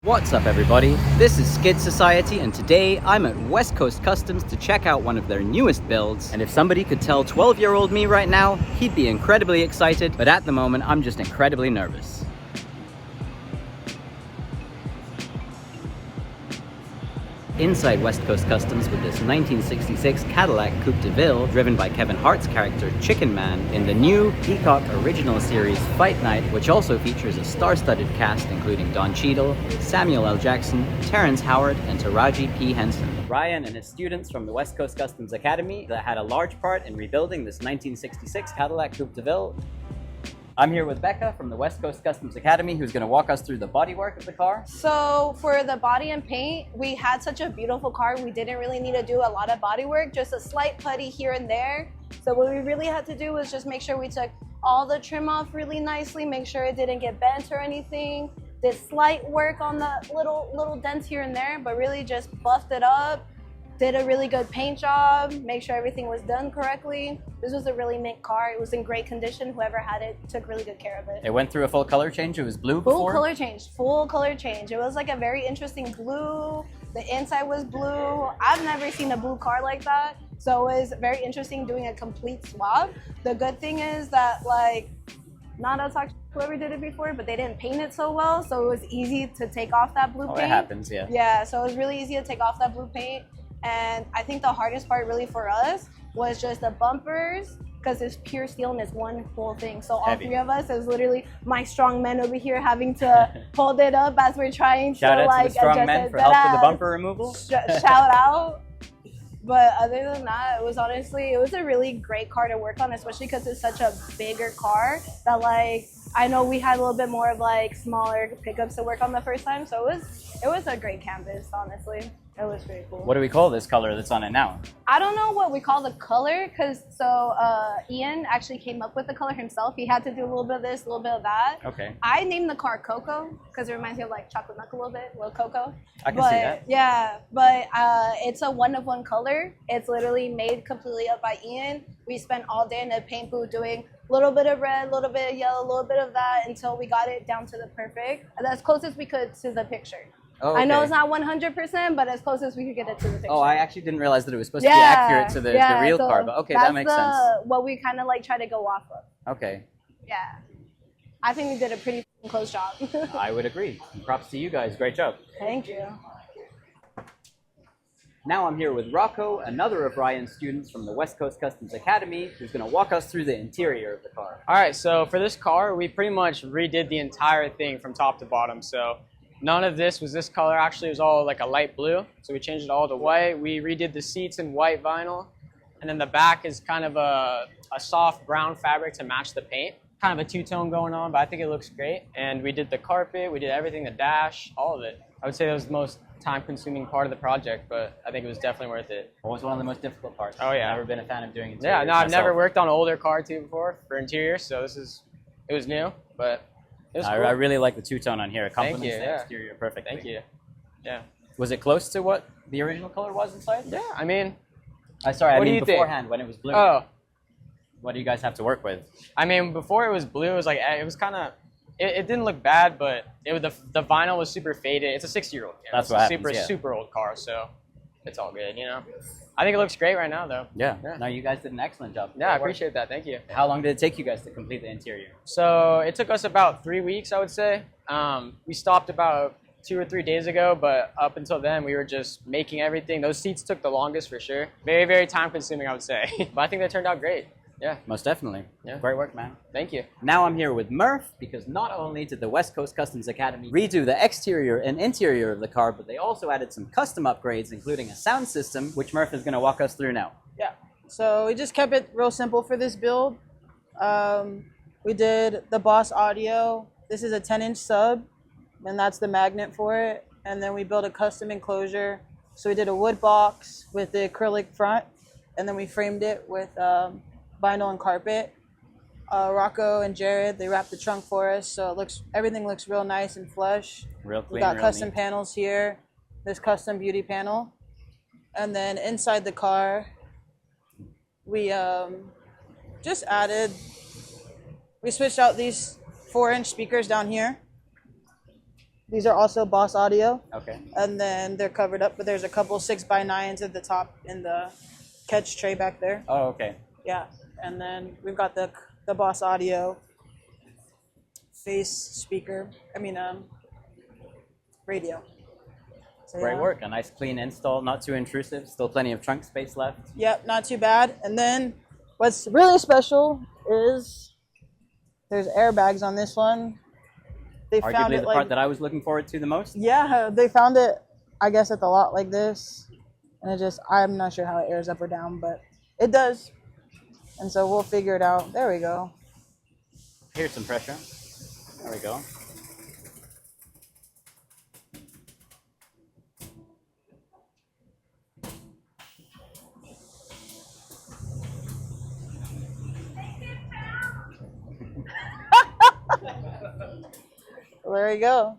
What's up everybody, this is Skid Society and today I'm at West Coast Customs to check out one of their newest builds, and if somebody could tell 12-year-old me right now, he'd be incredibly excited, but at the moment I'm just incredibly nervous. Inside West Coast Customs with this 1966 Cadillac Coupe De Ville driven by Kevin Hart's character Chicken Man in the new Peacock Original Series Fight Night, which also features a star-studded cast including Cheadle, Samuel L. Jackson, Terrence Howard, and Taraji P Henson. Ryan and his students from the West Coast Customs Academy that had a large part in rebuilding this 1966 Cadillac Coupe De Ville. I'm here with Becca from the West Coast Customs Academy, who's going to walk us through the bodywork of the car. So for the body and paint, we had such a beautiful car, we didn't really need to do a lot of body work, just a slight putty here and there. So what we really had to do was just make sure we took all the trim off really nicely, make sure it didn't get bent or anything. Did slight work on the little dents here and there, but really just buffed it up. Did a really good paint job, make sure everything was done correctly. This was a really mint car. It was in great condition. Whoever had it took really good care of it. It went through a full color change. It was blue before? Full color change. It was like a very interesting blue. The inside was blue. I've never seen a blue car like that. So it was very interesting doing a complete swap. The good thing is that, like, not us talking whoever did it before, but they didn't paint it so well. So it was easy to take off that blue paint. It happens, yeah. Yeah, so it was really easy to take off that blue paint. And I think the hardest part really for us was just the bumpers, because it's pure steel and it's one whole thing. So all three of us, is literally my strong men over here having to hold it up as we're trying Shout to out like to the strong men for help with the bumper removal. Shout out. But other than that, it was a really great car to work on, especially because it's such a bigger car that, like, I know we had a little bit more of like smaller pickups to work on the first time. So it was a great canvas, honestly. It was pretty cool. What do we call this color that's on it now? I don't know what we call the color, because Ian actually came up with the color himself. He had to do a little bit of this, a little bit of that. Okay. I named the car Cocoa because it reminds me of like chocolate milk a little bit, little cocoa. I can see that. Yeah, but it's a one-of-one color. It's literally made completely up by Ian. We spent all day in the paint booth doing a little bit of red, a little bit of yellow, a little bit of that until we got it down to the perfect, as close as we could to the picture. Oh, okay. I know it's not 100%, but as close as we could get it to the picture. Oh, I actually didn't realize that it was supposed to be accurate to the real car, but okay, that makes sense. What we kind of like try to go off of. Okay. Yeah. I think we did a pretty close job. I would agree. Props to you guys. Great job. Thank you. Now I'm here with Rocco, another of Ryan's students from the West Coast Customs Academy, who's going to walk us through the interior of the car. All right, so for this car, we pretty much redid the entire thing from top to bottom. So none of this was this color. Actually, it was all like a light blue. So we changed it all to white. We redid the seats in white vinyl. And then the back is kind of a soft brown fabric to match the paint. Kind of a two-tone going on, but I think it looks great. And we did the carpet, we did everything, the dash, all of it. I would say that was the most time-consuming part of the project, but I think it was definitely worth it. What was one of the most difficult parts? Oh, yeah. I've never been a fan of doing interiors. Yeah, no, I've never worked on an older car too before for interior, so it was new, but it was cool. I really like the two-tone on here. It Thank complements you, the exterior perfectly. Thank you. Yeah. Was it close to what the original color was inside? Yeah, I mean... Sorry, what do you beforehand, think? when it was blue. Oh. What do you guys have to work with? I mean, before it was blue, it was like, it was kind of... It didn't look bad, but the vinyl was super faded. It's a 6-year-old. That's what happens, super old car, so it's all good, you know? I think it looks great right now, though. Yeah. No, you guys did an excellent job. Yeah, I appreciate that. Thank you. How long did it take you guys to complete the interior? So it took us about 3 weeks, I would say. We stopped about 2 or 3 days ago, but up until then, we were just making everything. Those seats took the longest for sure. Very, very time-consuming, I would say. But I think they turned out great. Yeah. Most definitely. Yeah. Great work, man. Thank you. Now I'm here with Murph, because not only did the West Coast Customs Academy redo the exterior and interior of the car, but they also added some custom upgrades, including a sound system, which Murph is going to walk us through now. Yeah. So we just kept it real simple for this build. We did the Boss audio. This is a 10-inch sub, and that's the magnet for it. And then we built a custom enclosure. So we did a wood box with the acrylic front, and then we framed it with vinyl and carpet. Rocco and Jared, they wrapped the trunk for us, so everything looks real nice and flush. Real clean. We got real custom neat. panels here, this custom beauty panel, and then inside the car, we just we switched out these 4-inch speakers down here. These are also Boss Audio. Okay. And then they're covered up, but there's a couple 6x9s at the top in the catch tray back there. Oh, okay. Yeah. And then we've got the Boss Audio face speaker. Radio. So, Great yeah. work. A nice clean install, not too intrusive. Still plenty of trunk space left. Yep, not too bad. And then what's really special is there's airbags on this one. They found Arguably it the like, part that I was looking forward to the most. yeah, they found it, I guess, at the lot like this. And I'm not sure how it airs up or down, but it does. And so we'll figure it out. There we go. Here's some pressure. There we go. There we go.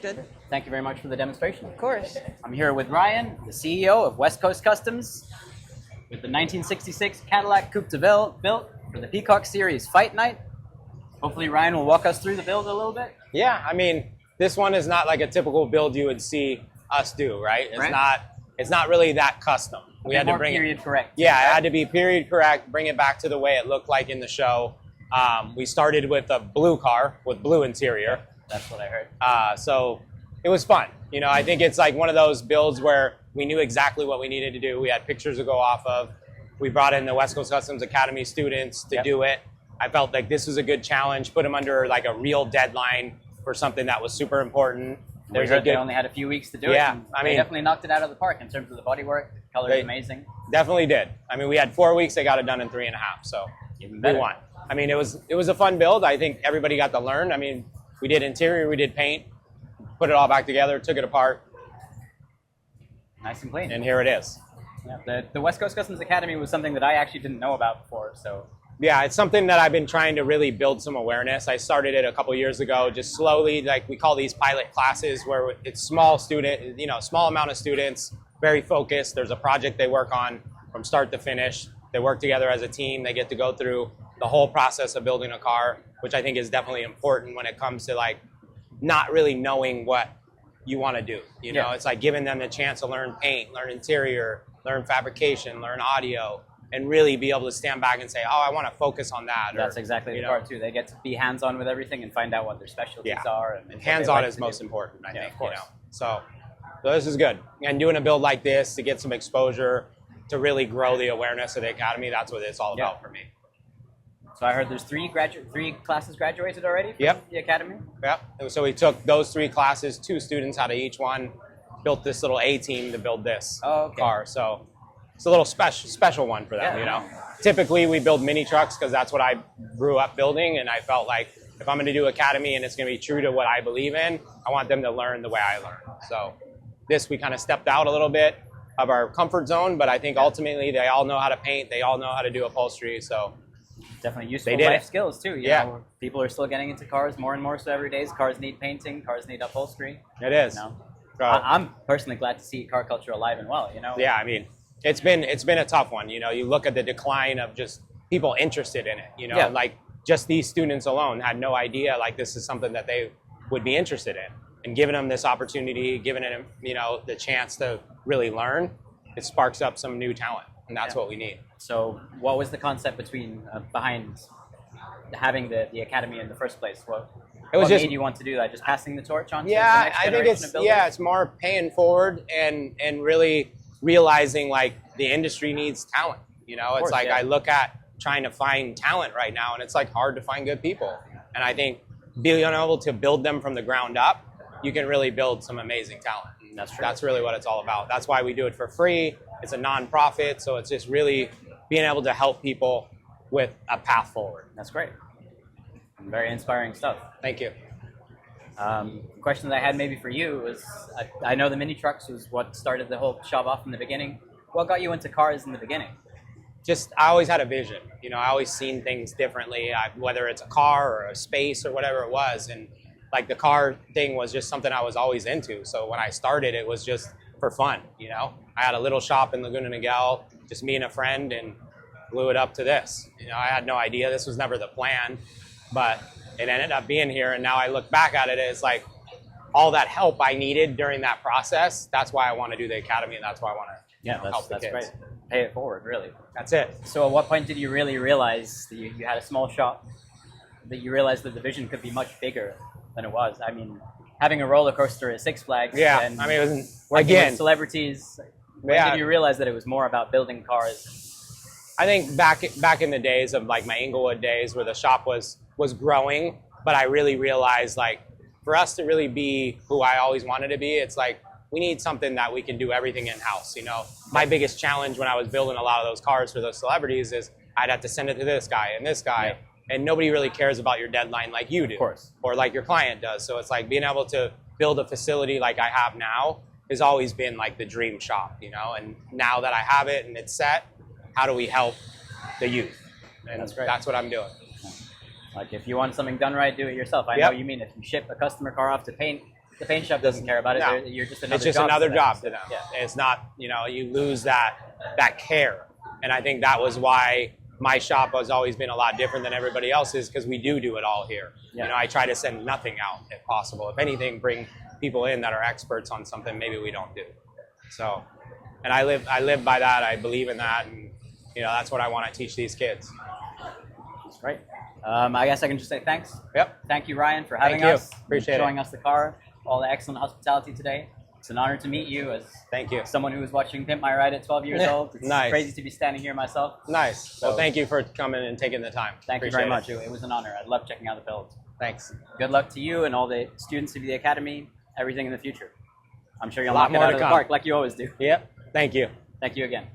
Good. Thank you very much for the demonstration. Of course. I'm here with Ryan, the CEO of West Coast Customs, with the 1966 Cadillac Coupe De Ville built for the Peacock Series Fight Night. Hopefully Ryan will walk us through the build a little bit. Yeah, I mean, this one is not like a typical build you would see us do, right? It's not really that custom. We had to bring period correct. Yeah, it had to be period correct, bring it back to the way it looked like in the show. We started with a blue car with blue interior. That's what I heard. So it was fun. You know, I think it's like one of those builds where we knew exactly what we needed to do. We had pictures to go off of. We brought in the West Coast Customs Academy students to do it. I felt like this was a good challenge, put them under like a real deadline for something that was super important. They only had a few weeks to do it. Yeah, I mean, they definitely knocked it out of the park in terms of the bodywork. The color is amazing. Definitely did. I mean, we had 4 weeks. They got it done in 3.5. So Even we better. won. I mean, it was a fun build. I think everybody got to learn. I mean, we did interior, we did paint, put it all back together, took it apart, Nice and clean. and here it is. Yeah, the West Coast Customs Academy was something that I actually didn't know about before. So Yeah, it's something that I've been trying to really build some awareness. I started it a couple years ago, just slowly, like we call these pilot classes where it's small amount of students, very focused. There's a project they work on from start to finish. They work together as a team. They get to go through the whole process of building a car, which I think is definitely important when it comes to like not really knowing what you want to do. You know, it's like giving them the chance to learn paint, learn interior, learn fabrication, learn audio, and really be able to stand back and say, oh, I want to focus on that. that's exactly the part too. They get to be hands-on with everything and find out what their specialties are. And hands-on is most important, I think. Of course. So this is good. And doing a build like this to get some exposure, to really grow the awareness of the Academy, that's what it's all about for me. So I heard there's three classes graduated already from the Academy? Yep. And so we took those 3 classes, 2 students out of each one, built this little A team to build this car. So it's a little special one for them, you know. Typically we build mini trucks because that's what I grew up building, and I felt like if I'm going to do Academy and it's going to be true to what I believe in, I want them to learn the way I learn. So this, we kind of stepped out a little bit of our comfort zone, but I think ultimately they all know how to paint, they all know how to do upholstery, so definitely useful life skills too. You know, people are still getting into cars more and more so every day. Cars need painting, cars need upholstery. It is. You know? I'm personally glad to see car culture alive and well, you know. Yeah, I mean, it's been a tough one. You know, you look at the decline of just people interested in it, you know, like just these students alone had no idea like this is something that they would be interested in. And giving them this opportunity, giving them, you know, the chance to really learn, it sparks up some new talent, and that's what we need. So what was the concept behind having the Academy in the first place? What made you want to do that? Just passing the torch on to the next generation of builders? It's more paying forward and really realizing like the industry needs talent. You know, it's like I look at trying to find talent right now, and it's like hard to find good people. And I think being able to build them from the ground up, you can really build some amazing talent. And that's true. That's really what it's all about. That's why we do it for free. It's a non-profit, so it's just really being able to help people with a path forward. That's great. Very inspiring stuff. Thank you. The question that I had maybe for you was, I know the mini trucks was what started the whole shop off in the beginning. What got you into cars in the beginning? Just, I always had a vision. You know, I always seen things differently, whether it's a car or a space or whatever it was. And like the car thing was just something I was always into. So when I started, it was just for fun, you know. I had a little shop in Laguna Niguel, just me and a friend, and blew it up to this. You know, I had no idea. This was never the plan, but it ended up being here. And now I look back at it as like all that help I needed during that process. That's why I want to do the academy, and that's why I want to help the kids. Great. Pay it forward, really. That's it. So at what point did you really realize that you had a small shop, that you realized that the vision could be much bigger than it was? I mean, having a roller coaster at Six Flags, Yeah, and I mean, it was, working again, with celebrities. When did you realize that it was more about building cars? I think back in the days of like my Inglewood days where the shop was growing, but I really realized like for us to really be who I always wanted to be, it's like we need something that we can do everything in-house. You know, my biggest challenge when I was building a lot of those cars for those celebrities is I'd have to send it to this guy and this guy, and nobody really cares about your deadline like you do, Of course. or like your client does. So it's like being able to build a facility like I have now has always been like the dream shop, you know. And now that I have it and it's set, how do we help the youth? And That's great. That's what I'm doing. Like if you want something done right, do it yourself. I know what you mean. If you ship a customer car off to paint, the paint shop doesn't care about it. No. You're just another It's just job another to them. job So, to them. Yeah. It's not, you know, you lose that care. And I think that was why my shop has always been a lot different than everybody else's, because we do it all here. Yeah. You know, I try to send nothing out if possible. If anything, bring people in that are experts on something maybe we don't do. So, and I live by that. I believe in that, and you know, that's what I want to teach these kids. That's great. I guess I can just say thanks. Yep. Thank you, Ryan, for having Thank you. us. Appreciate it. showing us the car, all the excellent hospitality today. It's an honor to meet you as Thank you. someone who was watching Pimp My Ride at 12 years old. It's Nice. crazy to be standing here myself. Nice. So- Well, thank you for coming and taking the time. Thank you very Appreciate much. It was an honor. I love checking out the build. Thanks. Good luck to you and all the students of the Academy, everything in the future. I'm sure you'll A lot knock it more out to of the come. park like you always do. Yep. Thank you. Thank you again.